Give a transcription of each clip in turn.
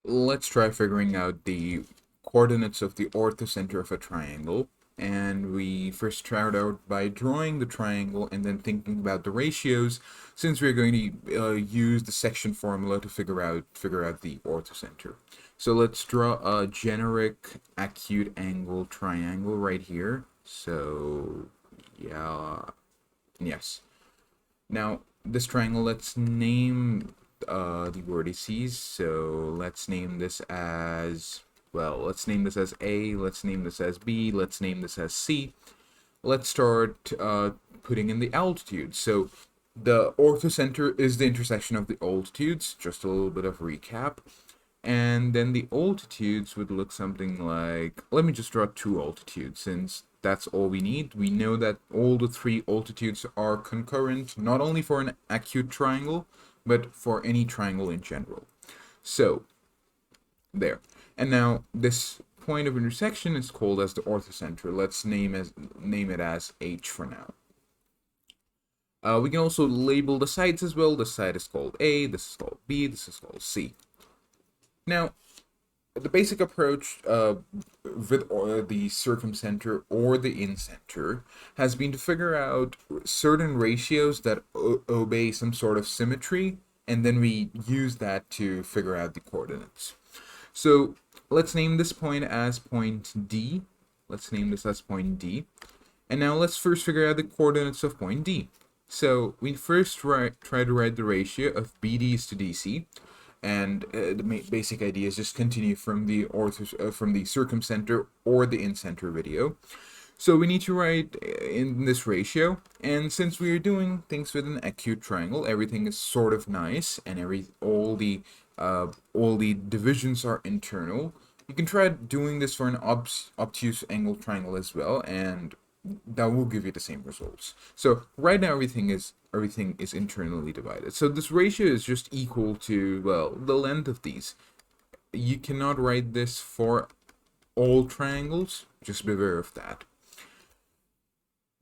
Let's try figuring out the coordinates of the orthocenter of a triangle. And we first start out by drawing the triangle and then thinking about the ratios, since we're going to use the section formula to figure out the orthocenter. So let's draw a generic acute angle triangle right here. So yeah, yes. Now, this triangle, let's name the vertices. So let's name this as, well, let's name this as A, let's name this as B, let's name this as C. Let's start putting in the altitudes. So the orthocenter is the intersection of the altitudes, just a little bit of recap. And then the altitudes would look something like, let me just draw two altitudes since that's all we need. We know that all the three altitudes are concurrent, not only for an acute triangle, but for any triangle in general. So, there. And now this point of intersection is called as the orthocenter. Let's name it as H for now. We can also label the sides as well. This side is called A, this is called B, this is called C. Now, the basic approach with the circumcenter or the incenter has been to figure out certain ratios that obey some sort of symmetry, and then we use that to figure out the coordinates. So let's name this point as point D. Let's name this as point D. And now let's first figure out the coordinates of point D. So we first try to write the ratio of BDs to DC, and the basic idea is just continue from the circumcenter or the incenter video. So we need to write in this ratio, and since we are doing things with an acute triangle, everything is sort of nice, and all the divisions are internal. You can try doing this for an obtuse angle triangle as well, and that will give you the same results. So right now everything is internally divided. So this ratio is just equal to, well, the length of these. You cannot write this for all triangles, just beware of that.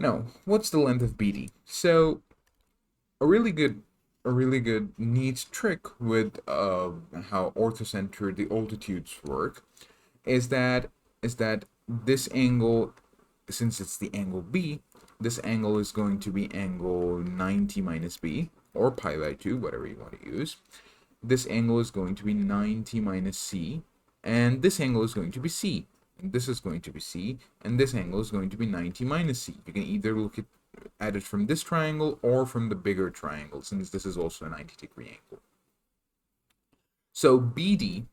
Now, what's the length of BD? So a really good neat trick with how orthocenter the altitudes work is that this angle, since it's the angle B, this angle is going to be angle 90 minus B, or pi by 2, whatever you want to use. This angle is going to be 90 minus C, and this angle is going to be C, and this is going to be C, and this angle is going to be 90 minus C. You can either look at it from this triangle or from the bigger triangle, since this is also a 90-degree angle. So BD,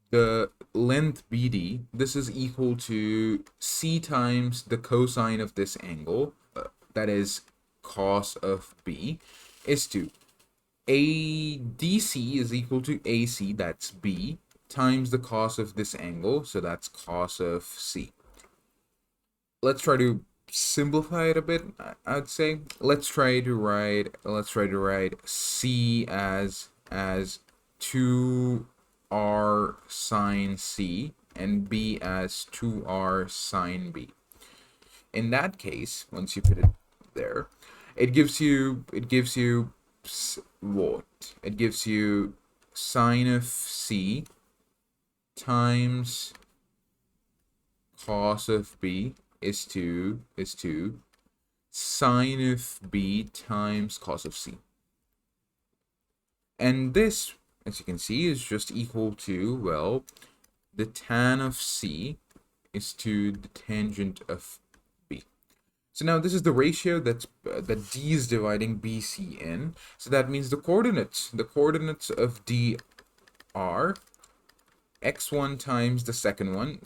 the length BD, this is equal to C times the cosine of this angle, that is cos of B, is to ADC is equal to AC, that's B, times the cos of this angle, so that's cos of C. Let's try to simplify it a bit, I'd say. Let's try to write C as 2R sine C and B as 2R sine B. In that case, once you put it there, it gives you what? It gives you sine of C times cos of B is to sine of B times cos of C. And this, as you can see, is just equal to, well, the tan of C is to the tangent of B. So now this is the ratio that D is dividing BC in. So that means the coordinates of D are x1 times the second one.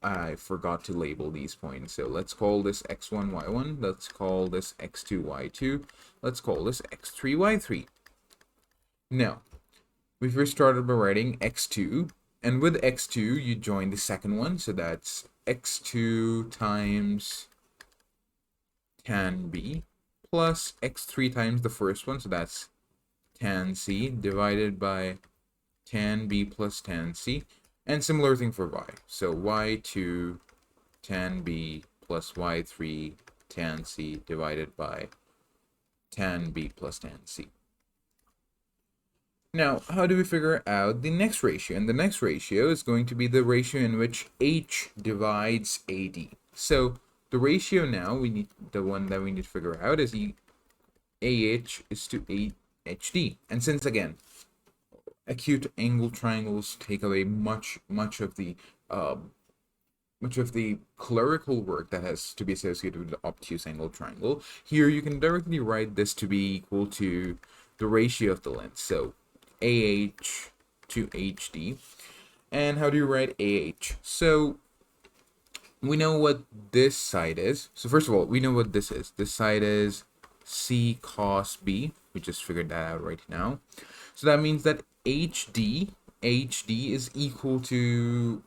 I forgot to label these points, so let's call this x1, y1, let's call this x2, y2, let's call this x3, y3. Now, we first started by writing x2, and with x2 you join the second one, so that's x2 times tan B plus x3 times the first one, so that's tan C, divided by tan B plus tan C. And similar thing for y. So y2 tan B plus y3 tan C divided by tan B plus tan C. Now, how do we figure out the next ratio? And the next ratio is going to be the ratio in which H divides AD. So the ratio now, the one that we need to figure out is AH is to AHD. And since again, acute angle triangles take away much of the clerical work that has to be associated with the obtuse angle triangle, here you can directly write this to be equal to the ratio of the length. So AH to HD. And how do you write AH? So we know what this side is. So first of all, we know what this is. This side is C cos B. We just figured that out right now. So that means that HD is equal to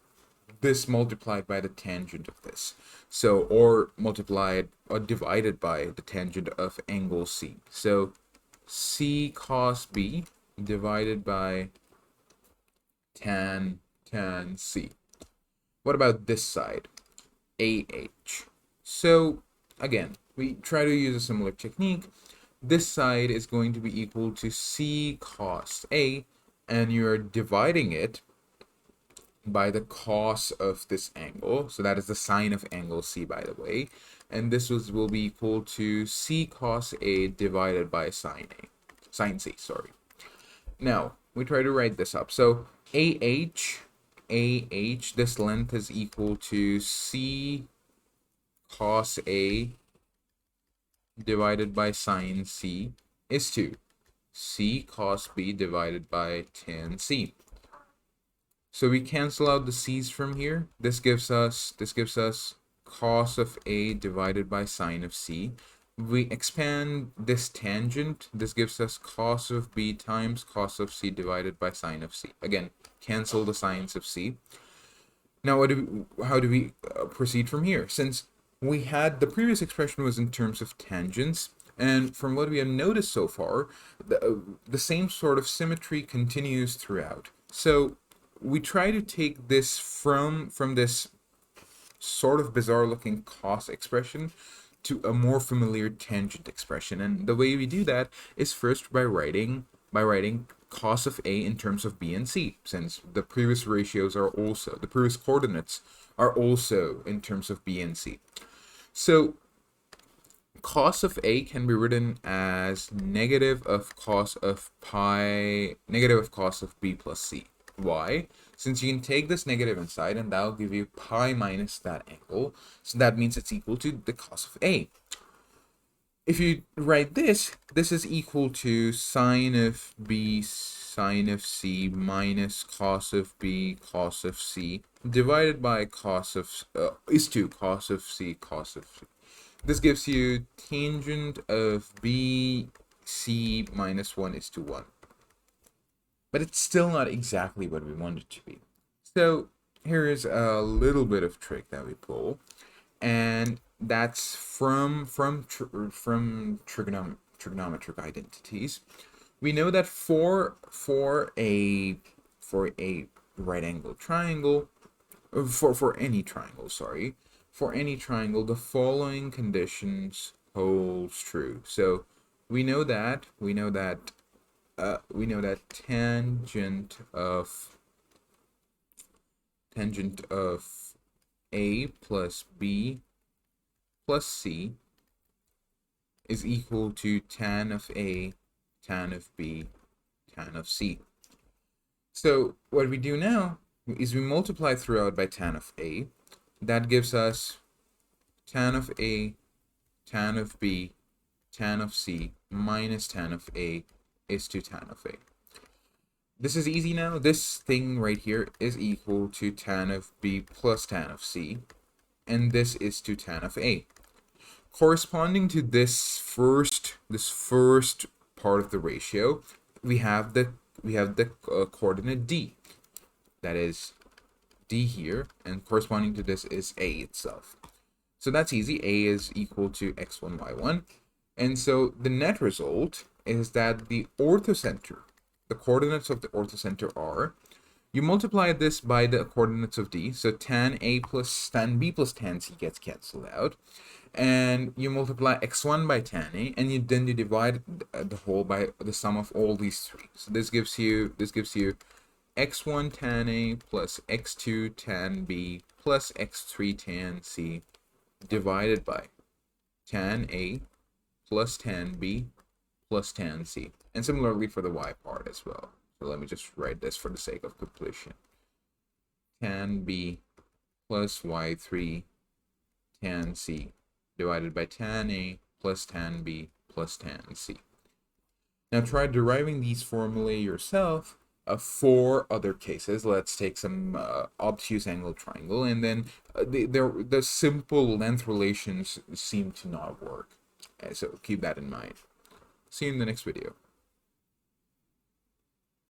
this multiplied by the tangent of this. So, or multiplied or divided by the tangent of angle C. So C cos B divided by tan C. What about this side? AH. So again, we try to use a similar technique. This side is going to be equal to C cos A, and you're dividing it by the cos of this angle. So that is the sine of angle C, by the way. And this will be equal to C cos A divided by sine C, sorry. Now, we try to write this up. So AH, this length is equal to C cos A divided by sine C is to C cos B divided by tan C. So we cancel out the c's from here. This gives us cos of A divided by sine of C. We expand this tangent. This gives us cos of B times cos of C divided by sine of C. Again, cancel the sines of C. Now, how do we proceed from here? Since we had the previous expression was in terms of tangents, and from what we have noticed so far, the same sort of symmetry continues throughout. So we try to take this from this sort of bizarre looking cos expression to a more familiar tangent expression, and the way we do that is first by writing cos of A in terms of B and C, since the previous the previous coordinates are also in terms of B and C. So cos of A can be written as negative of cos of B plus C. Why? Since you can take this negative inside, and that'll give you pi minus that angle, so that means it's equal to the cos of A. If you write this is equal to sine of B sine of C minus cos of B cos of C divided by cos of is to cos of C cos of C. This gives you tangent of B C minus 1 is to 1. But it's still not exactly what we want it to be. So here is a little bit of trick that we pull, and that's from trigonometric identities. We know that for a right angle triangle, for any triangle, the following conditions holds true. So we know that tangent of A plus B plus C is equal to tan of A, tan of B, tan of C. So what we do now is we multiply throughout by tan of A. That gives us tan of A, tan of B, tan of C minus tan of A is to tan of A. This is easy now. This thing right here is equal to tan of B plus tan of C, and this is to tan of A. Corresponding to this first part of the ratio, we have the coordinate D. That is D here, and corresponding to this is A itself. So that's easy. A is equal to x1, y1. And so the net result is that the orthocenter, the coordinates of the orthocenter are, You multiply this by the coordinates of D, so tan A plus tan B plus tan C gets cancelled out. And you multiply x1 by tan A, and then you divide the whole by the sum of all these three. So this gives you x1 tan A plus x2 tan B plus x3 tan C divided by tan A plus tan B plus tan C. And similarly for the y part as well. So let me just write this for the sake of completion. Tan B plus y3 tan C divided by tan A plus tan B plus tan C. Now try deriving these formulae yourself for other cases. Let's take some obtuse angle triangle, and then the simple length relations seem to not work. So keep that in mind. See you in the next video.